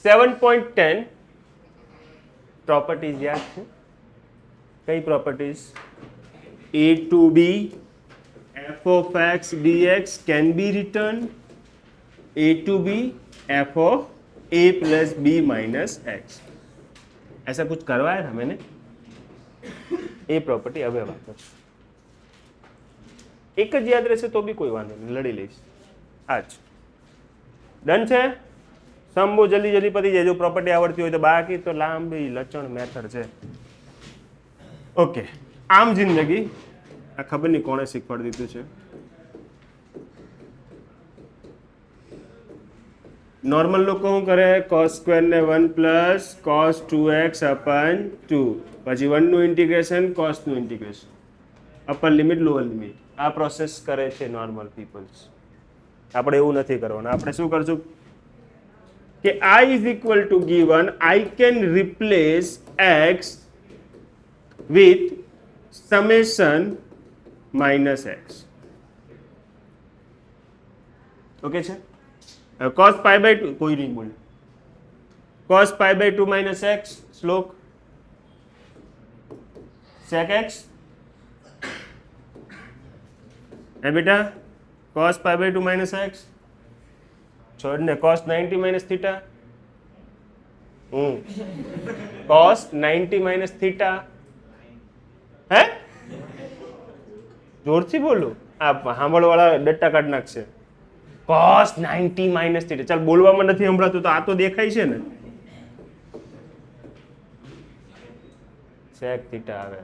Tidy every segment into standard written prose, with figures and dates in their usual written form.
7.10 properties યાદ છે? કઈ properties? a to b f of x dx can be written a to b f of a plus b minus x. ऐसा कुछ करवाया था मैंने? એ પ્રોપર્ટી હવે વાપરશું. એક જ યાદ રહેશે તો બી કોઈ વાંધો નહીં, લડી લઈશ. આજ ડન છે. સમ બહુ જલ્દી જલ્દી પતી જાય જો પ્રોપર્ટી આવડતી હોય તો, બાકી તો લાંબી લચણ મેથડ છે. ઓકે, આમ જિંદગી આ ખબર નહીં કોણે શીખવાડી દીધું છે. નોર્મલ લોકો શું કરે? cos સ્ક્વેર ને 1 પ્લસ cos 2x અપન 2, પછી 1 નું ઇન્ટિગ્રેશન, cos નું integration, upper limit lower limit. આ પ્રોસેસ કરે છે નોર્મલ પીપલ્સ. આપણે એવું નથી કરવાનું. આપણે શું કરશું કે i is equal to given, I can replace x with summation minus x. Okay છે? cos pi by 2 કોઈ નહીં બોલે. cos pi by 2 minus x શ્લોક sec x. હે બેટા, cos pi by 2 minus x છોડને cos 90 minus theta. cos 90 minus theta. હે જોરથી બોલો, આ સાંભળવાળા ડટ્ટા કાઢ નાખશે. cos 90 minus theta. ચાલ, બોલવામાં નથી સંભળાતું તો આ તો દેખાય છે ને. sec theta આવે.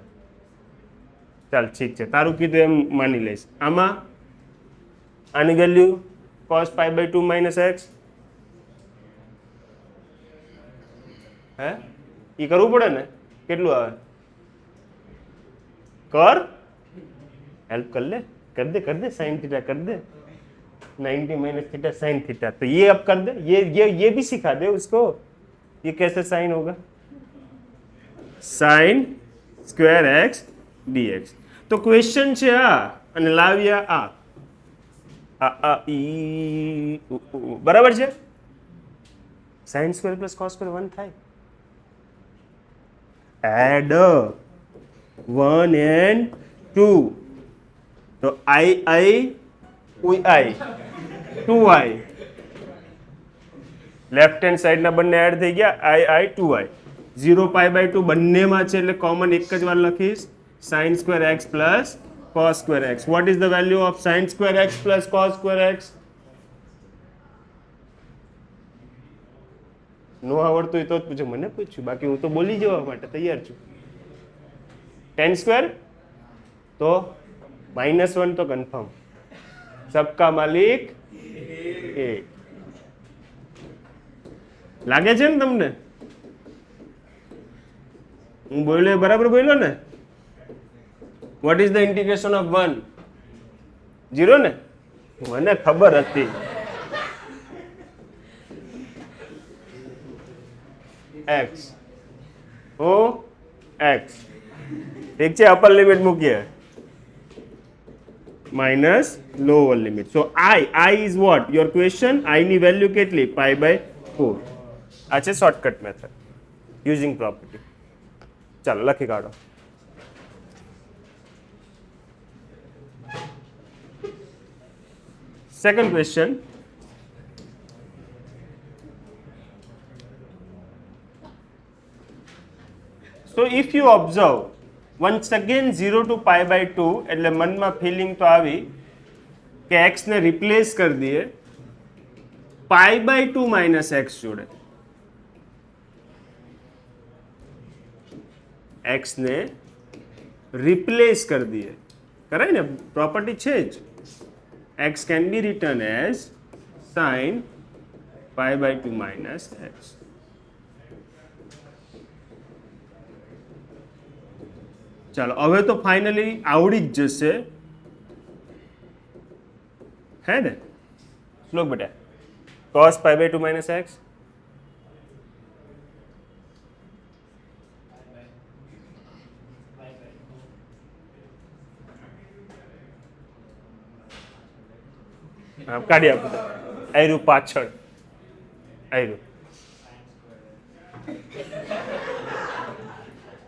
ચાલ ઠીક છે, તારું કીધું એમ માની લઈશ. આમાં આની value cos pi by 2 minus x. હે એ કરવું પડે ને? કેટલું આવે? કર, હેલ્પ કર લે, कर दे sin थीटा कर दे. 90 माइनस थीटा sin थीटा, तो ये अब कर दे, ये भी सिखा दे उसको. ये कैसे साइन होगा? sin square x dx. तो क्वेश्चन છે આ અને લાવ્યા આ ઈ બરાબર છે. sin square plus cos square 1 થાય. એડ 1 and 2, તો i 2i, left hand side ના બંને એડ થઈ ગયા. i 2i, 0 pi by 2 બંનેમાં છે એટલે કોમન એક જ વાર લખીશ. sin square x plus cos square x. What is the value of sin square x plus cos square x? નો આવડતું હોય તો જ પૂછો, મને પૂછ્યું, બાકી હું તો બોલી જવા માટે તૈયાર છું. tan સ્ક્વેર તો -1 તો કન્ફર્મ. सबका मालिक एक. લાગે છે ને તમને? હું બોલ્યો બરાબર બોલ્યો ને? What is the integration of 1? 0 ને? મને ખબર હતી. x ઓ x, ઠીક છે, અપર લિમિટ મૂકીએ minus lower limit. So I is what? Your question, I ની વેલ્યુ કેટલી? pi by 4. આ છે શોર્ટકટ મેથડ યુઝિંગ પ્રોપર્ટી. ચાલો લખી કાઢો. Second question. So if you observe once again 0 to pi by 2, એટલે મનમાં ફિલિંગ તો આવી કે x ને રિપ્લેસ કરી દઈએ pi by 2 minus x જોડે. x ને રિપ્લેસ કરી દઈએ, કરાય ને? પ્રોપર્ટી છે જ. x can be written as sin pi by 2 minus x. ચાલો હવે તો ફાઇનલી આવડી જ જશે, હે ને? શ્લોક બેટા, cos pi by 2 minus x. કાઢી આપો. આયરું પાછળ, આયરું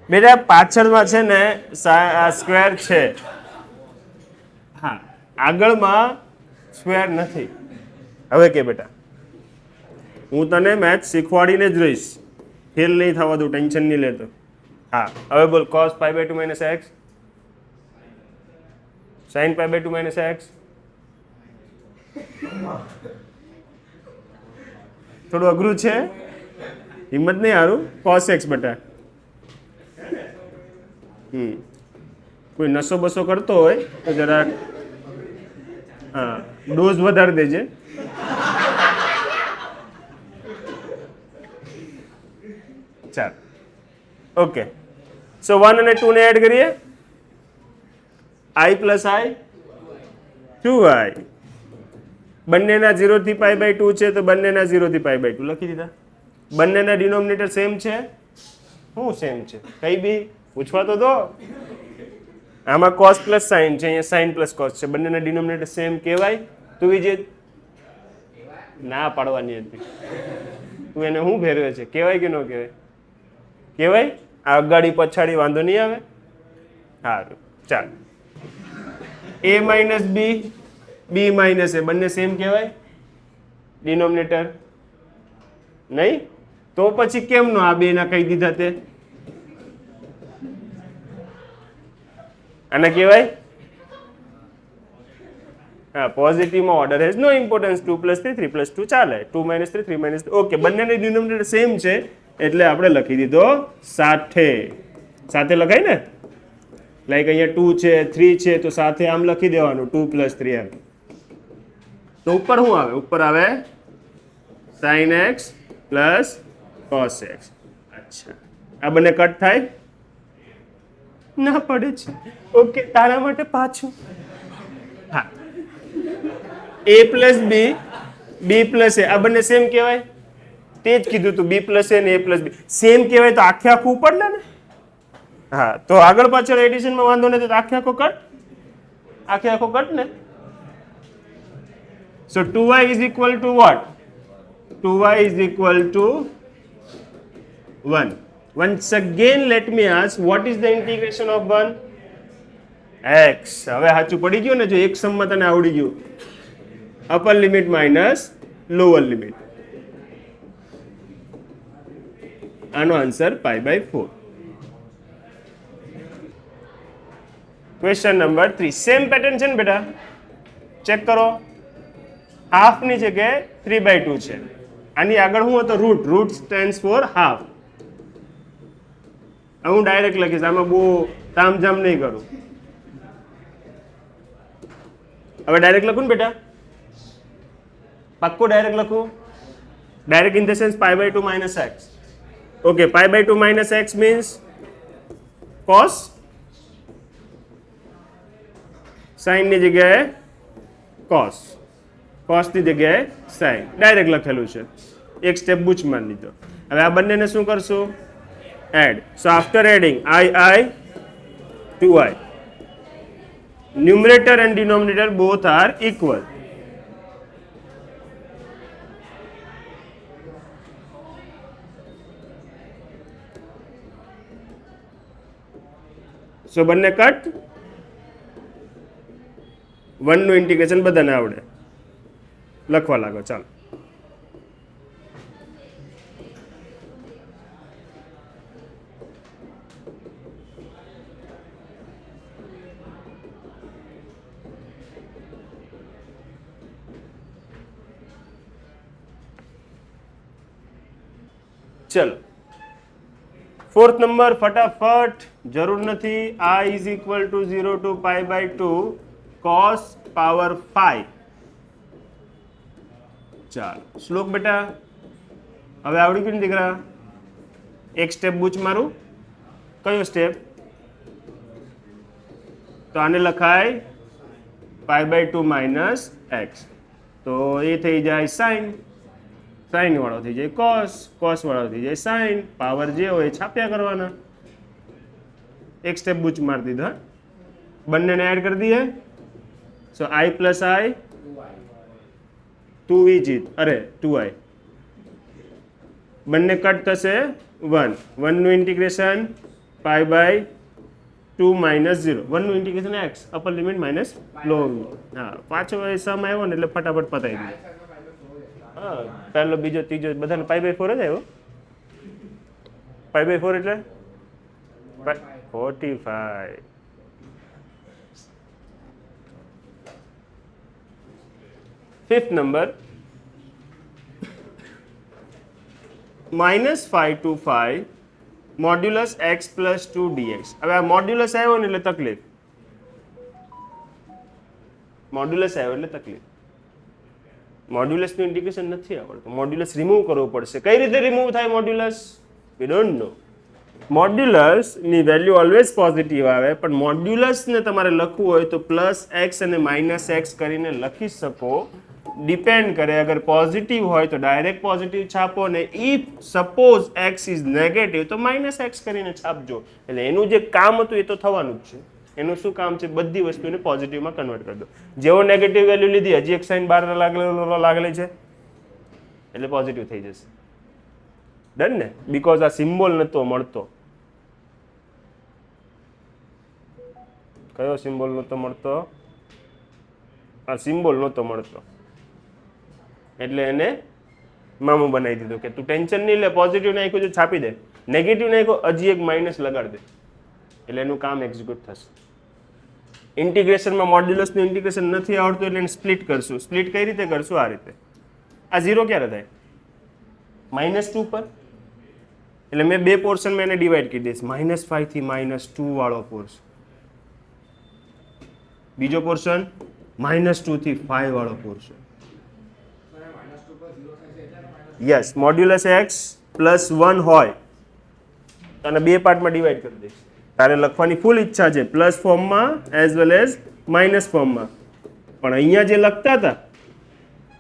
બેટા પાછળમાં છે ને સ્ક્વેર છે, હા આગળમાં સ્ક્વેર નથી. હવે કે બેટા હું તને મેથ શીખવાડીને જ રહીશ, ફેલ નહીં થવા દઉં, ટેન્શન નહીં લેતો. હા હવે બોલ cos pi by 2 minus x sin pi by 2 minus x. થોડું અઘરું છે, હિંમત નહીં હારું. cos x બેટા કોઈ નસો બસો કરતો હોય તો જરા હા ડોઝ વધારી દેજે. ચાલ ઓકે. સો 1 અને 2 ને એડ કરીએ, i પ્લસ i 2i. બંનેના 0 થી પાઈ બાય 2 છે તો બંનેના 0 થી પાઈ બાય 2 લખી દીધા. બંનેના ડિનોમિનેટર સેમ છે. શું સેમ છે? કઈ બી પૂછવા તો દો. આમાં cos પ્લસ sin છે, અહીંયા sin પ્લસ cos છે, બંનેના ડિનોમિનેટર સેમ કહેવાય? તું વિજય ના પાડવાની હતી, તું એને શું ફેરવે છે? કહેવાય કે ન કહેવાય? કહેવાય. આ અગાડી પછાડી વાંધો નહીં આવે. સારું ચાલ. a minus B, B minus A બંને સેમ કહેવાય ડિનોમિનેટર? નહીં તો પછી કેમનો આ બે ના કહી દીધા તે? આને કહેવાય હા પોઝિટિવમાં ઓર્ડર હેઝ નો ઇમ્પોર્ટન્સ. 2 + 3 3 + 2 ચાલે, 2 - 3 3 - 2 ઓકે. બંનેની ડિનોમિનેટર સેમ છે એટલે આપણે લખી દીધો સાથે. સાથે લખાય ને, લાઈક અહીંયા 2 છે 3 છે તો સાથે આમ લખી દેવાનું 2 + 3 એમ. તો ઉપર શું આવે? ઉપર આવે sin x + cos x. અચ્છા આ બંને કટ થાય ના પડે છે. ઓકે તારા માટે પાછું હા a + b b + a આ બંને સેમ કહેવાય? તે જ કીધું તું b + a ને a + b સેમ કહેવાય તો આખે આખું ઉપર લે ને. હા તો આગળ પાછળ એડિશનમાં વાંધો નથી તો આખે આખો કટ, આખે આખો કટ ને. સો 2y = what? 2y = 1. Once again let me ask, what is the integration of 1? x. હવે સાચું પડી ગયું ને, જો એક સમમાં તને આવડી ગયું. Upper limit minus lower limit. આનો answer π/4. Question number 3. Same pattern છે ને બેટા, ચેક કરો. હાફની જગ્યાએ 3/2 છે. આની આગળ શું હતો? Root. Root stands for half. હું ડાયરેક્ટ લખીશ, આમાં બહુ તામઝામ નહીં કરું. હવે ડાયરેક્ટ લખું ને બેટા, પાક્કો ડાયરેક્ટ લખું. Direct in the sense π/2 - x. Okay π/2 - x means cos, sin ની જગ્યાએ cos, cos ની જગ્યાએ sin. ડાયરેક્ટ લખેલું છે, એક સ્ટેપ બૂચ મારી લીધો. હવે આ બંનેને શું કરશું? Add. So after adding i 2i, numerator and denominator both are equal. So બંને કટ. 1 નું ઇન્ટિગ્રેશન બધાને આવડે, લખવા લાગો. ચાલો ચલો 4th નંબર ફટાફટ, જરૂર નથી. i = 0 to π/2 cos power 5. ચાલો શ્લોક બેટા હવે આવડી ગયું ને દીકરા? એક સ્ટેપ બૂચ મારું. કયો સ્ટેપ? તો આને લખાય π/2 - x. તો એ થઈ જાય sin, sin વાળો થઈ જાય cos, cos વાળો થઈ જાય sin. પાવર જે હોય છાપ્યા કરવાના. એક સ્ટેપ બૂચ મારી દીધા. બંનેને એડ કરી દઈએ. સો i + i 2v જીત, અરે 2i. બંને કટ થશે 1 1 નું ઇન્ટિગ્રેશન પાઈ બાય 2 માઇનસ 0 1 નું integration x upper limit minus lower limit. હા પાછો સમ આવ્યો ને એટલે ફટાફટ પતાવી દીધું. હા પહેલો બીજો ત્રીજો બધાને પાઈ બાય 4 જ આવ્યો. પાઈ બાય 4 એટલે 45. Fifth number -5 to 5 modulus x plus 2 dx. હવે આ મોડ્યુલસ આવ્યો ને એટલે તકલીફ. મોડ્યુલસ આવ્યો એટલે તકલીફ. મોડ્યુલસનું ઇન્ટિગ્રેશન નથી આવડતું. મોડ્યુલસ રિમૂવ કરવું પડશે. કઈ રીતે રિમૂવ થાય મોડ્યુલસ? We don't know. મોડ્યુલસની વેલ્યુ ઓલવેઝ પોઝિટિવ આવે, પણ મોડ્યુલસને તમારે લખવું હોય તો પ્લસ એક્સ અને માઇનસ એક્સ કરીને લખી શકો. ડિપેન્ડ કરે, અગર પોઝિટિવ હોય તો ડાયરેક્ટ પોઝિટિવ છાપો, ને if suppose x is negative તો માઇનસ એક્સ કરીને છાપજો. એટલે એનું જે કામ હતું એ તો થવાનું જ છે. એનું શું કામ છે? બધી વસ્તુને પોઝિટિવમાં કન્વર્ટ કરી દો. જેવો નેગેટિવ વેલ્યુ લીધી, હજી એક સાઇન બહાર લાગેલી છે એટલે પોઝિટિવ થઈ જશે. ડન ને? બીકોઝ આ સિમ્બોલ નતો મળતો. કયો સિમ્બોલ નતો મળતો? આ સિમ્બોલ નતો મળતો એટલે એને મામું બનાવી દીધું કે તું ટેન્શન નહીં લે, પોઝિટિવ નાખ્યું છે છાપી દે, નેગેટિવ નાખ્યો હજી એક માઇનસ લગાડી દે, એટલે એનું કામ એક્ઝિક્યુટ થશે. ઇન્ટિગ્રેશનમાં મોડ્યુલસનું ઇન્ટિગ્રેશન નથી આવડતું એટલે એને સ્પ્લિટ કરશું. સ્પ્લિટ કઈ રીતે કરશું? આ રીતે. આ 0 ક્યારે થાય? -2 પર. એટલે મેં બે પોર્શનમાં એને ડિવાઈડ કરી દઈશ. -5 થી -2 વાળો પોર્શન, બીજો પોર્શન -2 થી 5 વાળો portion. Yes, modulus x plus 1 હોય અને બે પાર્ટમાં ડિવાઈડ કરી દઈશ. તારે લખવાની ફૂલ ઈચ્છા છે પ્લસ ફોર્મમાં એઝ વેલ એઝ માઇનસ ફોર્મમાં, પણ અહીંયા જે લખતા હતા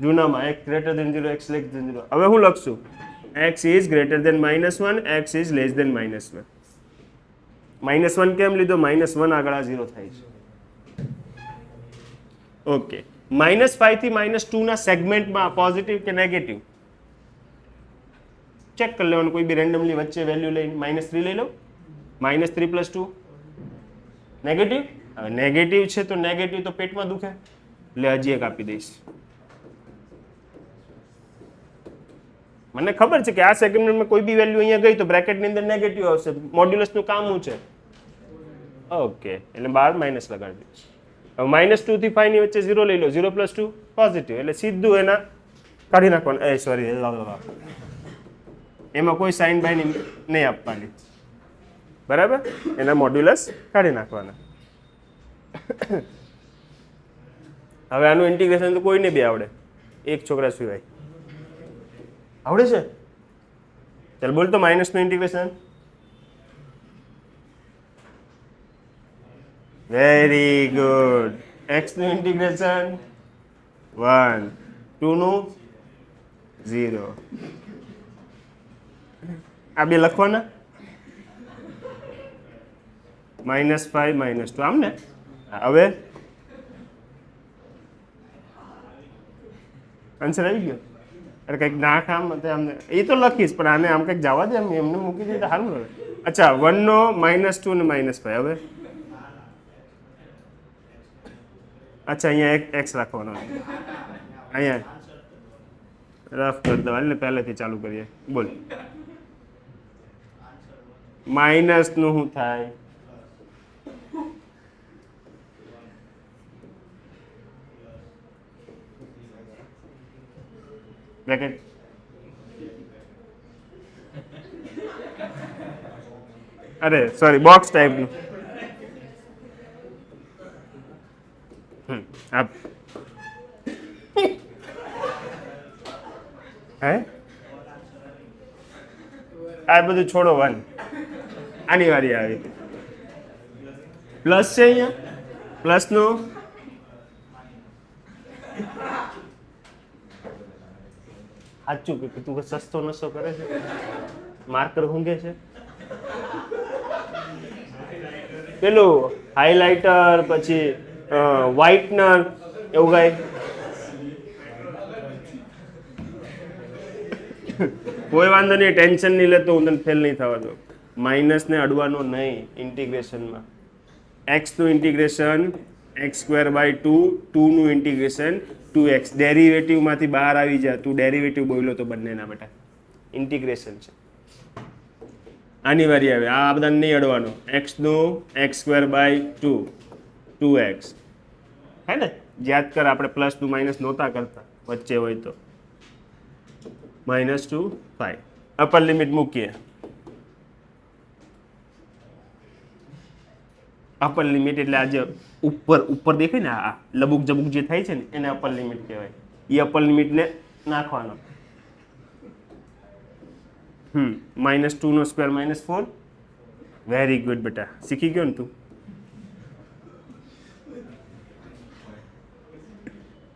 જૂનામાં x greater than 0, x less than 0, હવે હું લખશું x is greater than -1, x is less than -1. -1 કેમ લીધો? -1 આગળ આ 0 થાય છે. ઓકે, -5 થી -2 ના સેગમેન્ટમાં પોઝિટિવ કે નેગેટિવ ચેક કરી લેવાનું. કોઈ બી રેન્ડમલી વચ્ચે વેલ્યુ લઈને -3 લઈ લો. -3 + 2 નેગેટિવ. હવે નેગેટિવ છે તો નેગેટિવ તો પેટમાં દુખે એટલે હજી એક આપી દઈશ. મને ખબર છે કે આ સેગમેન્ટમાં કોઈ બી વેલ્યુ અહીંયા ગઈ તો બ્રેકેટની અંદર નેગેટિવ આવશે. મોડ્યુલસનું કામ શું છે? ઓકે, એટલે 12 માઇનસ લગાડી દઈશ. હવે -2 થી 5 ની વચ્ચે 0 લઈ લો. 0 + 2 પોઝિટિવ, એટલે સીધું એના કાઢી નાખવાનું. સોરી, એમાં કોઈ સાઇન બાય નહીં આપવાની. બરાબર? એના મોડ્યુલસ કાઢી નાખવાના. હવે આનું ઇન્ટિગ્રેશન તો કોઈને બી આવડે, એક છોકરા સિવાય. આવડે છે? ચાલ બોલ તો માઇનસ નું ઇન્ટિગ્રેશન. Very good. x નું ઇન્ટિગ્રેશન 1, 2 નું 0. આ બે લખવાના. -5 -2 આમ ને. હવે આન્સર આવી ગયો. અરે કંઈક ના કામ અમને એ તો લખીશ, પણ આને આમ કંઈક જવા દે, એમને મૂકી દઈએ તો સારું રહે. અચ્છા, 1 નો -2 ને -5. હવે અચ્છા, અહીંયા એક x રાખવાનો. અહીંયા રફ કરી દો એટલે પહેલેથી ચાલુ કરીએ. બોલ, માઇનસ નું શું થાય? બ્રેકેટ. અરે સોરી, બોક્સ ટાઈપનું. આપ હે આ બધું છોડો. 1 આની વારી આવી. પ્લસ છે અહીંયા, પ્લસ નો સાચું કે તું સસ્તો નશો કરે છે, માર્કર ઊંઘે છે, પેલું હાઇલાઇટર પછી વ્હાઇટનર એવું કઈ. કોઈ વાંધો નહીં, ટેન્શન નહીં લેતો, હું તને ફેલ નહીં થવા દઉં. માઇનસને અડવાનો નહીં ઇન્ટિગ્રેશનમાં. એક્સનું ઇન્ટિગ્રેશન x²/2, 2નું ઇન્ટિગ્રેશન 2x. ડેરિવેટિવમાંથી બહાર આવી જાય. તું ડેરિવેટિવ બોલ્યો તો બંનેના બેટા, ઇન્ટિગ્રેશન છે. આની વારી આવે, આ બધા નહીં અડવાનો. એક્સનું x²/2, 2x હે ને, યાદ કર આપણે પ્લસનું માઇનસ નહોતા કરતા, વચ્ચે હોય તો -2 5. અપર લિમિટ મૂકીએ. અપર લિમિટ એટલે આજે ઉપર દેખાય ને, આ લબુક જબુક જે થાય છે ને એને અપર લિમિટ કહેવાય. એ અપર લિમિટને નાખવાનો. -2 નો સ્ક્વેર -4. વેરી ગુડ બેટા, શીખી ગયો ને તું.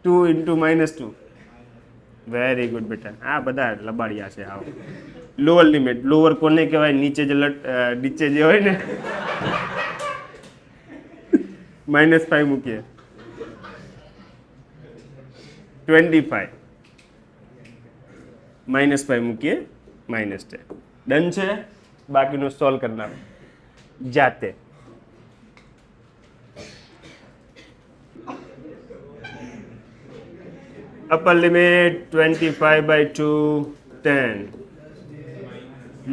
2 × -2. વેરી ગુડ બેટા. આ બધા લબાડિયા છે. આવો લોઅર લિમિટ. લોઅર કોને કહેવાય? નીચે જે નીચે જે હોય ને. -5 મૂકીએ. 25. -5 મૂકીએ. -10. ડન છે. બાકીનું સોલ્વ કરનાર જાતે. Upper limit 25/2 10.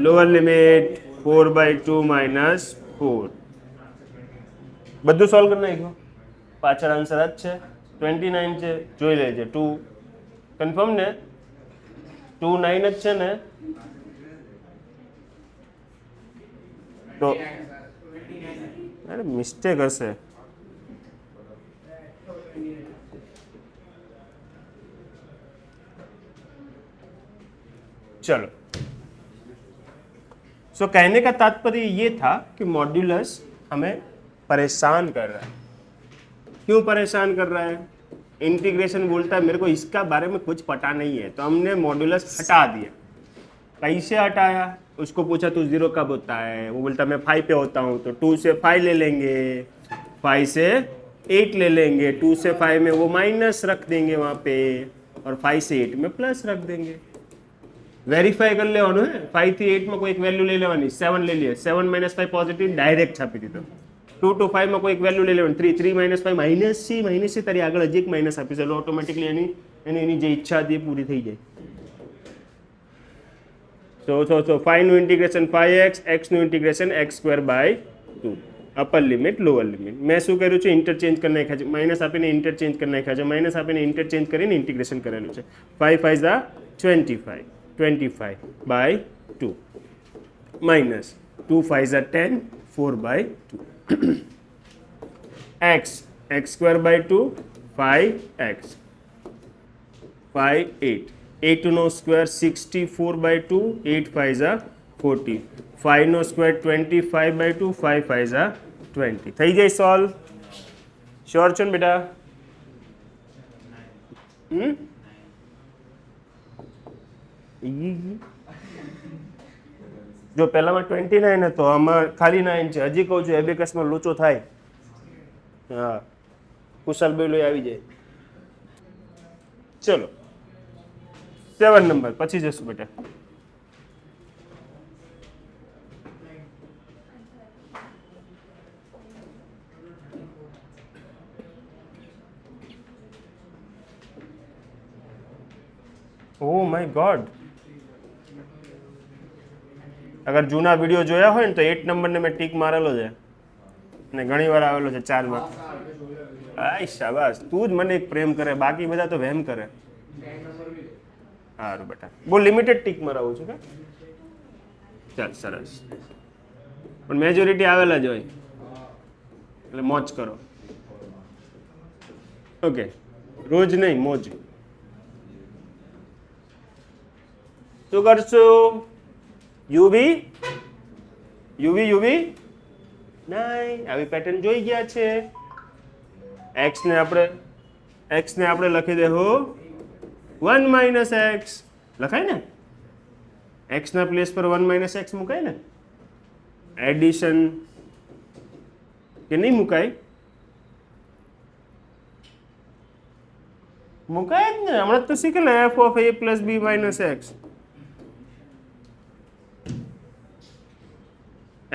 Lower limit 4/2 -4. બધું સોલ્વ કરી નાખ્યું. પાછળ આન્સર જ છે 29 છે. જોઈ લેજે. 2 કન્ફર્મ ને? 2 9 જ છે ને? તો અરે મિસ્ટેક હશે. चलो, सो कहने का तात्पर्य ये था कि मॉड्यूलस हमें परेशान कर रहा है. क्यों परेशान कर रहा है? इंटीग्रेशन बोलता है मेरे को इसका बारे में कुछ पता नहीं है, तो हमने मॉड्यूलस हटा दिया. कैसे हटाया? उसको पूछा तू 0 कब होता है? वो बोलता मैं 5 पे होता हूँ. तो 2 से 5 ले लेंगे, 5 से 8 ले लेंगे, 2 से 5 में वो माइनस रख देंगे वहाँ पे, और 5 से 8 में प्लस रख देंगे. વેરીફાઈ કરી લેવાનું હે. 5 થી 8 માં કોઈ એક વેલ્યુ લઈ લેવાની. 7 લઈ લઈએ. 7 - 5 પોઝિટિવ ડાયરેક્ટ છાપી દીધો. 2 to 5 માં કોઈ એક વેલ્યુ લઈ લેવાની. 3 - 5 -c તારી આગળ હજી એક માઇનસ આપી છે. ઓટોમેટિકલી એની જે ઈચ્છા હતી એ પૂરી થઈ જાય. so 5 નું ઇન્ટિગ્રેશન 5x, x નું integration x²/2. Upper limit, lower limit. મેં શું કર્યું છે? ઇન્ટરચેન્જ કરી નાખ્યા છે. માઇનસ આપીને ઇન્ટરચેન્જ કરી નાખ્યા છે. માઇનસ આપીને ઇન્ટરચેન્જ કરીને ઇન્ટિગ્રેશન કરેલું છે. 5 5 25. 25/2 minus 2 5 10, 4/2. x²/2 5x 5 8. 8 નો સ્ક્વેર 64/2. 8 5 40. 5 નો સ્ક્વેર 25/2. 5 5 20. થઈ જાય સોલ્વ? શ્યોર છો ને બેટા? જો પહેલામાં 29 હતો, આમાં ખાલી 9 છે. હજી કહું છું એબેકસમાં લોચો થાય. હા, કુશાલ બેલો આવી જાય. ચલો 7 નંબર પછી જશું બેટા. Oh my God. અગર જૂના વિડીયો જોયા હોય ને તો 8 નંબરને મેં ટીક મારેલો છે અને ઘણી વાર આવેલો છે 4 માં. આય શાબાશ, તું જ મને એક પ્રેમ કરે, બાકી બધા તો વહેમ કરે. સારું બેટા, બહુ લિમિટેડ ટીક મરાવું છું કે ચાલ સરસ. પણ મેજોરિટી આવેલા જ હોય એટલે મોજ કરો. ઓકે, રોજ નહીં, મોજ. શું કરશું? યુવી નહીં, આવી પેટર્ન જોઈ ગયા છે. x ને આપણે લખી દેવું 1 - x. લખાય ને? x ના પ્લેસ પર 1 - x મુકાય ને? એડિશન કે નહીં મુકાય? મુકાય જ ને. હમણાં તો શીખેલા f of a + b - x.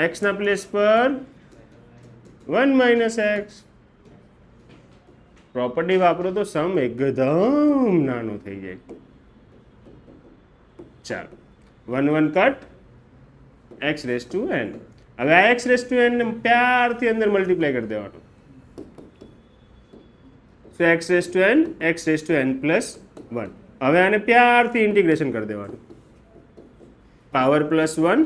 એક્સના પ્લેસ પર 1 માઇનસ એક્સ. પ્રોપર્ટી વાપરો તો સમ એકદમ નાનો થઈ જાય. ચાલો 1 1 cut x raise to n. હવે આ એક્સ રેસ ટુ એન ને પ્યારથી અંદર મલ્ટીપ્લાય કરી દેવાનું. So X raise to N plus 1. હવે આને પ્યારથી ઇન્ટિગ્રેશન કરી દેવાનું. Power plus 1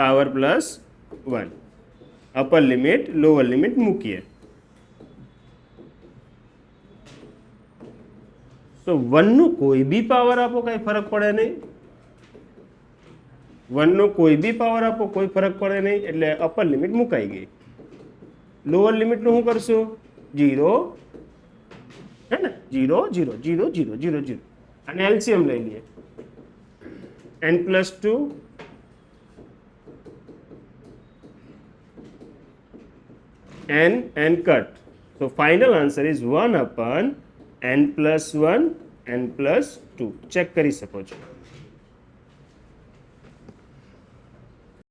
power plus 1. Upper limit lower limit મૂકીએ. તો 1 નો કોઈ બી પાવર આપો કંઈ ફરક પડે નહીં. 1 નો કોઈ બી પાવર આપો કોઈ ફરક પડે નહીં. એટલે અપર લિમિટ મુકાઈ ગઈ. લોઅર લિમિટનું શું કરશું? 0 હે ને 0 0 0 0 0 0. અને એલસીએમ લઈ લઈએ. n plus 2 n cut. So final answer is 1 upon n plus 1 n plus 2. Check કરી શકો છો.